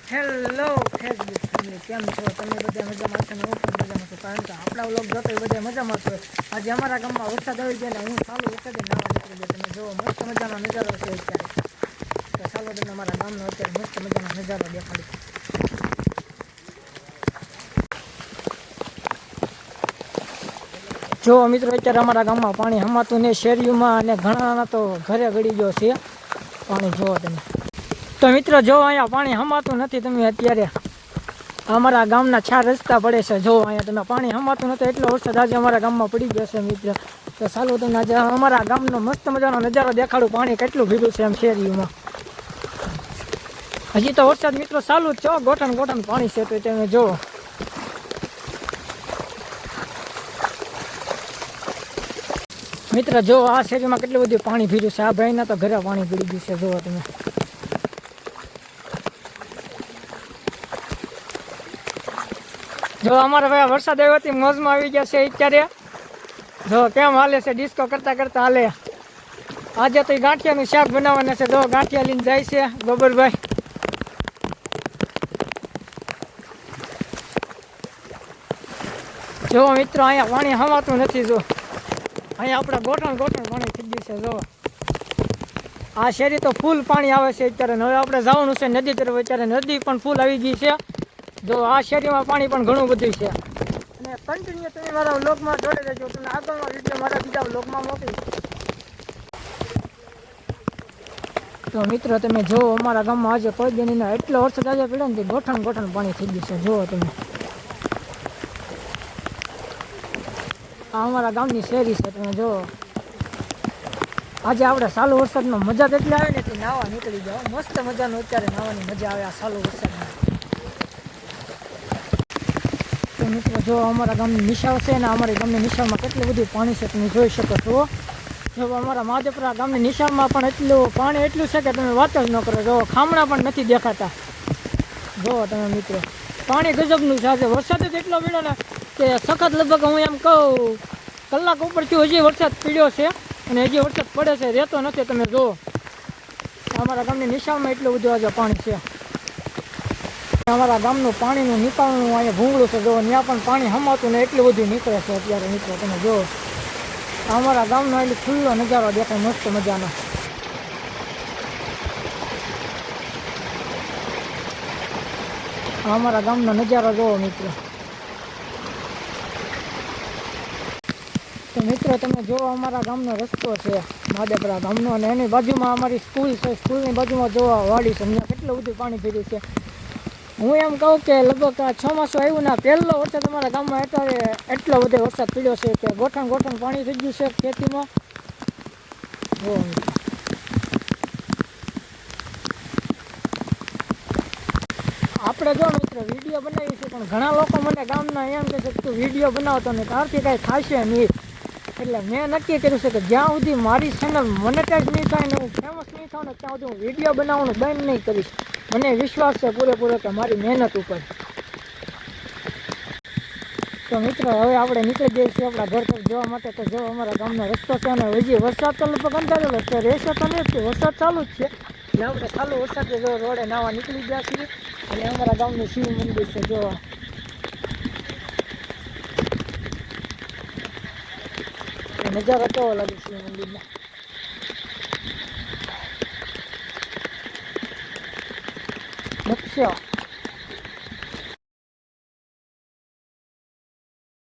Hello Facebook family, કેમ છો તમે? બધા મજામાં છો ને? હું પણ મજામાં છું, કારણ કે આપણા વ્લોગ જોતો એ બધા મજામાં છો. આજે અમારા ગામમાં વરસાદ આવી ગયા ને હું ચાલુ વરસાદે નાવા નીકળી ગયો. તમે જો મસ્ત મજાનો નજારો છે અત્યારે. તો ચાલો તમને અમારા ગામનો અત્યારે મસ્ત મજાનો નજારો દેખાડું. જો મિત્રો, અત્યારે અમારા ગામમાં પાણી હમાતું ને શેરીઓમાં અને ઘણા તો ઘરે ગળી ગયો છે પાણી. જોવો તમે તો મિત્રો, જો અહીંયા પાણી હમાતું નથી. તમે અત્યારે અમારા ગામના 4 રસ્તા પડે છે. જો અહીંયા તમે પાણી હમાતું નથી, એટલો વરસાદ આજે અમારા ગામમાં પડી ગયો છે મિત્ર. તો ચાલો તમને આજે અમારા ગામનો મસ્ત મજાનો નજારો દેખાડું. પાણી કેટલું ભીડું છે એમ શેરીઓમાં. હજી તો વરસાદ મિત્રો ચાલુ જ છે, ગોઠણ ગોઠણ પાણી છે. તો તમે જુઓ મિત્ર, જો આ શેરીમાં કેટલું બધું પાણી ભીડ્યું છે. આ ભાઈના તો ઘરે પાણી ભીડી ગયું છે. જુઓ તમે જો અમારા ભાઈ વરસાદ આવ્યો મોજમાં આવી ગયા છે અત્યારે. જો કેમ હાલે છે, ડિસ્કો કરતા કરતા હાલે. આજે તો ગાંઠિયાનું શાક બનાવવાના છે. જો ગાંઠિયા લઈને જાય છે ગોબરભાઈ. જો મિત્રો, અહીંયા પાણી હમાતું નથી. જો અહીંયા આપણે ગોઠણ ગોઠણ પાણી થઈ ગયું છે. જો આ શેરી તો ફૂલ પાણી આવે છે અત્યારે. હવે આપણે જવાનું છે નદી તરફ. અત્યારે નદી પણ ફૂલ આવી ગઈ છે. જો આ શેરીમાં પાણી પણ ઘણું બધું છે. અને કન્ટિન્યુ તમે મારા વ્લોગમાં જોડે રહેજો. તમને આગળનો વિડીયો મારા બીજા વ્લોગમાં મોકલીશ. તો મિત્રો તમે જો અમારા ગામમાં આજે કોઈ દિન એટલો વરસાદ આજે પડ્યો ને ગોઠણ ગોઠણ પાણી થઈ ગયું છે. જુઓ તમે, આ અમારા ગામની શેરી છે. તમે જો આજે આપણે ચાલુ વરસાદમાં મજા કેટલી આવે ને તે નાવા નીકળી જાઓ. મસ્ત મજાનો અત્યારે નાવાની મજા આવે આ ચાલુ વરસાદમાં. તો મિત્રો જો અમારા ગામની નિશાળ છે ને અમારી ગામની નિશાળમાં કેટલું બધું પાણી છે તમે જોઈ શકો છો. જો અમારા મહાદેવપુરા ગામની નિશાળમાં પણ એટલું પાણી એટલું છે કે તમે વાત જ ન કરો. જો ખામણા પણ નથી દેખાતા. જુઓ તમે મિત્રો, પાણી ગજબનું છે. આજે વરસાદ જ એટલો પડ્યો ને કે સખત લગભગ હું એમ કહું કલાક ઉપરથી હજી વરસાદ પડ્યો છે અને હજી વરસાદ પડે છે, રહેતો નથી. તમે જુઓ અમારા ગામની નિશાળમાં એટલું બધું આજે પાણી છે. અમારા ગામનું પાણીનું નિકાલનું અહીંયા ભૂંગળું છે. જો ત્યાં પણ પાણી હમાતું ને એટલું બધું નીકળે છે અત્યારે મિત્રો. તમે જો અમારા ગામનો એટલે ખુલ્લો નજારો દેખાય મસ્ત મજાનો. અમારા ગામનો નજારો જોવો મિત્રો. તો મિત્રો તમે જો અમારા ગામનો રસ્તો છે મહાદેવપુરા ગામનો, અને એની બાજુમાં અમારી સ્કૂલ છે. સ્કૂલની બાજુમાં જોવા વાડી છે. ત્યાં કેટલું બધું પાણી ભર્યું છે. હું એમ કહું કે લગભગ આ ચોમાસું આવ્યું ના પહેલો વરસાદ અમારા ગામમાં એટલો બધો વરસાદ પડ્યો છે કે ગોઠણ ગોઠણ પાણી થઈ ગયું છે ખેતીમાં. આપણે જો મિત્રો વિડીયો બનાવીશું, પણ ઘણા લોકો મને ગામના એમ કહે છે કે તું વિડીયો બનાવતો ને તારથી કાંઈ થશે નહીં. એટલે મેં નક્કી કર્યું છે કે જ્યાં સુધી મારી ચેનલ મોનેટાઈઝ નહીં થાય ને હું ફેમસ નહીં થાઉં ને ત્યાં સુધી હું વિડીયો બનાવવાનું બંધ નહીં કરીશ. મને વિશ્વાસ છે પૂરેપૂરો કે મારી મહેનત ઉપર. તો મિત્રો હવે આપણે નીકળી જઈએ છીએ આપણા ઘર તરફ જવા માટે. તો જો અમારા ગામનો રસ્તો છે અને હજી વરસાદ તો લગભગ અંદાજેલો છે, રહેશે તો નહીં જ, વરસાદ ચાલુ જ છે. એટલે આપણે ચાલુ વરસાદે જો રોડે નાવા નીકળી ગયા છીએ. અને અમારા ગામનું શિવ મંદિર છે. જો નજારો કેવો લાગે શિવ મંદિરમાં. દક્ષ